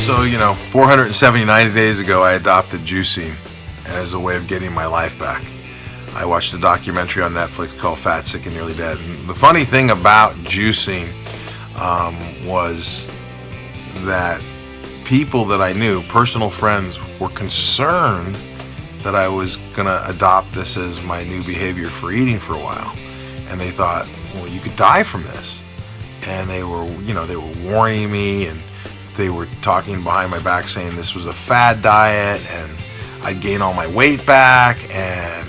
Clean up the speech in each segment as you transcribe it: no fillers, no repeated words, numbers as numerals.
So, 479 days ago, I adopted juicing as a way of getting my life back. I watched a documentary on Netflix called Fat, Sick, and Nearly Dead. And the funny thing about juicing was that people that I knew, personal friends, were concerned that I was going to adopt this as my new behavior for eating for a while. And they thought, well, you could die from this. And they were warning me, and they were talking behind my back saying this was a fad diet and I'd gain all my weight back. And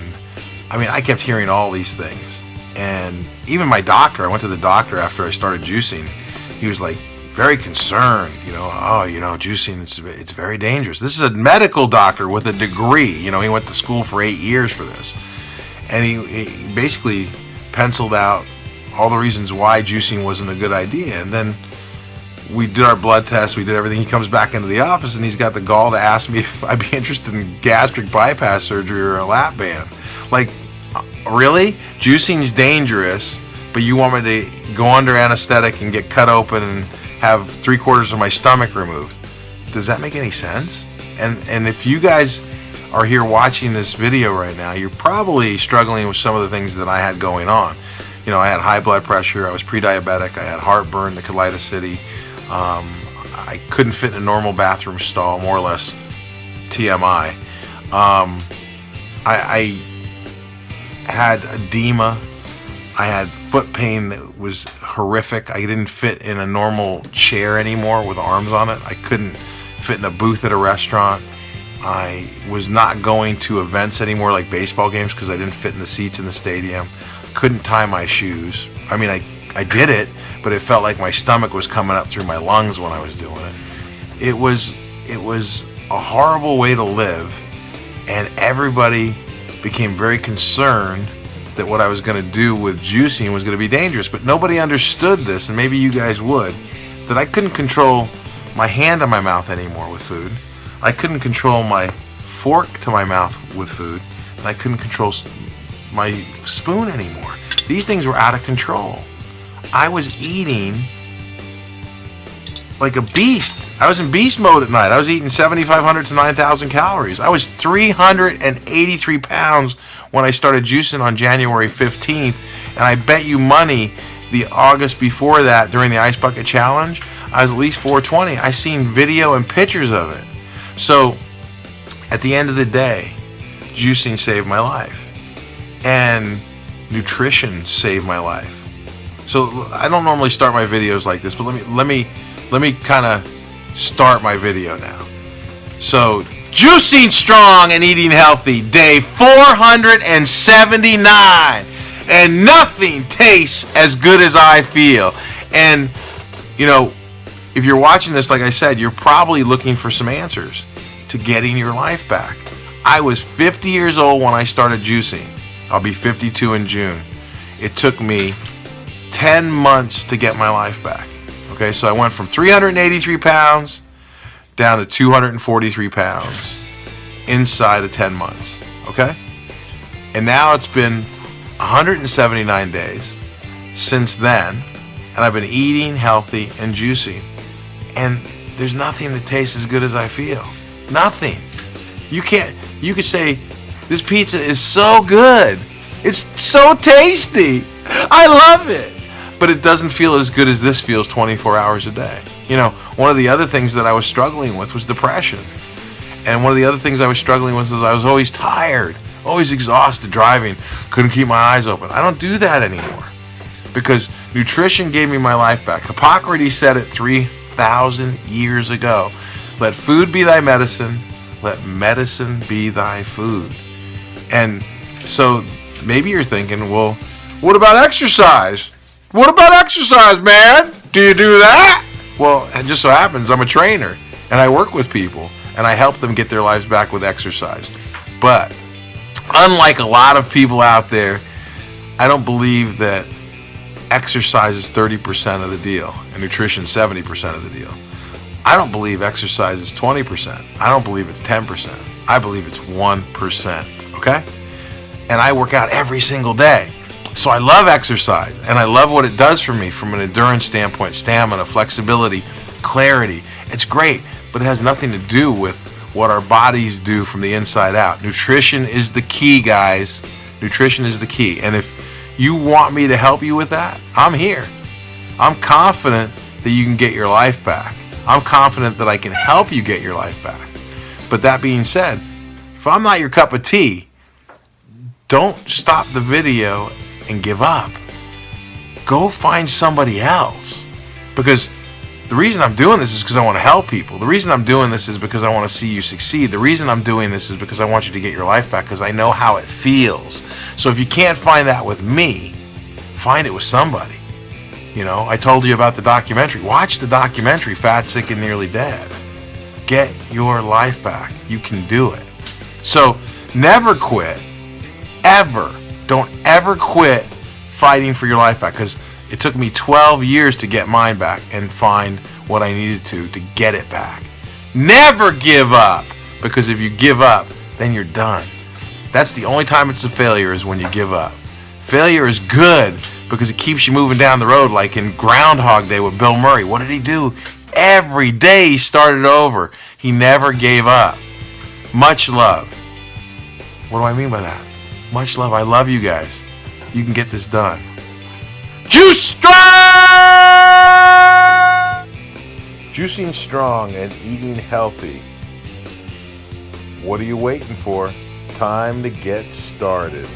I kept hearing all these things. And even my doctor, I went to the doctor after I started juicing. He was like very concerned, juicing, it's very dangerous. This is a medical doctor with a degree. He went to school for 8 years for this. And he basically penciled out all the reasons why juicing wasn't a good idea. And then we did our blood test, we did everything. He comes back into the office and he's got the gall to ask me if I'd be interested in gastric bypass surgery or a lap band. Like, really? Juicing's dangerous, but you want me to go under anesthetic and get cut open and have 3/4 of my stomach removed? Does that make any sense? And if you guys are here watching this video right now, you're probably struggling with some of the things that I had going on. I had high blood pressure, I was pre-diabetic, I had heartburn, the colitis city. I couldn't fit in a normal bathroom stall, more or less TMI. I had edema. I had foot pain that was horrific. I didn't fit in a normal chair anymore with arms on it. I couldn't fit in a booth at a restaurant. I was not going to events anymore like baseball games because I didn't fit in the seats in the stadium. Couldn't tie my shoes. I did it, but it felt like my stomach was coming up through my lungs when I was doing it. It was a horrible way to live, and everybody became very concerned that what I was going to do with juicing was going to be dangerous. But nobody understood this, and maybe you guys would, that I couldn't control my hand on my mouth anymore with food. I couldn't control my fork to my mouth with food, and I couldn't control my spoon anymore. These things were out of control. I was eating like a beast. I was in beast mode at night. I was eating 7,500 to 9,000 calories. I was 383 pounds when I started juicing on January 15th. And I bet you money the August before that, during the Ice Bucket Challenge, I was at least 420. I seen video and pictures of it. So at the end of the day, juicing saved my life. And nutrition saved my life. So I don't normally start my videos like this, but let me kind of start my video now. So, juicing strong and eating healthy, day 479, and nothing tastes as good as I feel. And if you're watching this, like I said, you're probably looking for some answers to getting your life back. I was 50 years old when I started juicing. I'll be 52 in June. It took me 10 months to get my life back. Okay, so I went from 383 pounds down to 243 pounds inside of 10 months. Okay? And now it's been 179 days since then, and I've been eating healthy and juicing. And there's nothing that tastes as good as I feel. Nothing. You could say, this pizza is so good. It's so tasty. I love it. But it doesn't feel as good as this feels 24 hours a day. One of the other things that I was struggling with was depression. And one of the other things I was struggling with was I was always tired, always exhausted driving, couldn't keep my eyes open. I don't do that anymore because nutrition gave me my life back. Hippocrates said it 3,000 years ago. Let food be thy medicine. Let medicine be thy food. And so maybe you're thinking, well, what about exercise? What about exercise, man? Do you do that? Well, it just so happens I'm a trainer and I work with people and I help them get their lives back with exercise. But unlike a lot of people out there, I don't believe that exercise is 30% of the deal and nutrition 70% of the deal. I don't believe exercise is 20%. I don't believe it's 10%. I believe it's 1%, okay? And I work out every single day. So I love exercise, and I love what it does for me from an endurance standpoint, stamina, flexibility, clarity. It's great. but it has nothing to do with what our bodies do from the inside out. Nutrition is the key, guys. Nutrition is the key. And if you want me to help you with that, I'm here. I'm confident that you can get your life back. I'm confident that I can help you get your life back. But that being said, if I'm not your cup of tea, don't stop the video and give up. Go find somebody else. Because the reason I'm doing this is because I want to help people. The reason I'm doing this is because I want to see you succeed. The reason I'm doing this is because I want you to get your life back, because I know how it feels. So if you can't find that with me, find it with somebody. You know, I told you about the documentary. Watch the documentary, Fat, Sick, and Nearly Dead. Get your life back. You can do it. So never quit. Ever. Don't ever quit fighting for your life back, because it took me 12 years to get mine back and find what I needed to get it back. Never give up, because if you give up, then you're done. That's the only time it's a failure, is when you give up. Failure is good because it keeps you moving down the road, like in Groundhog Day with Bill Murray. What did he do? Every day he started over. He never gave up. Much love. What do I mean by that? Much love. I love you guys. You can get this done. Juice Strong! Juicing strong and eating healthy. What are you waiting for? Time to get started.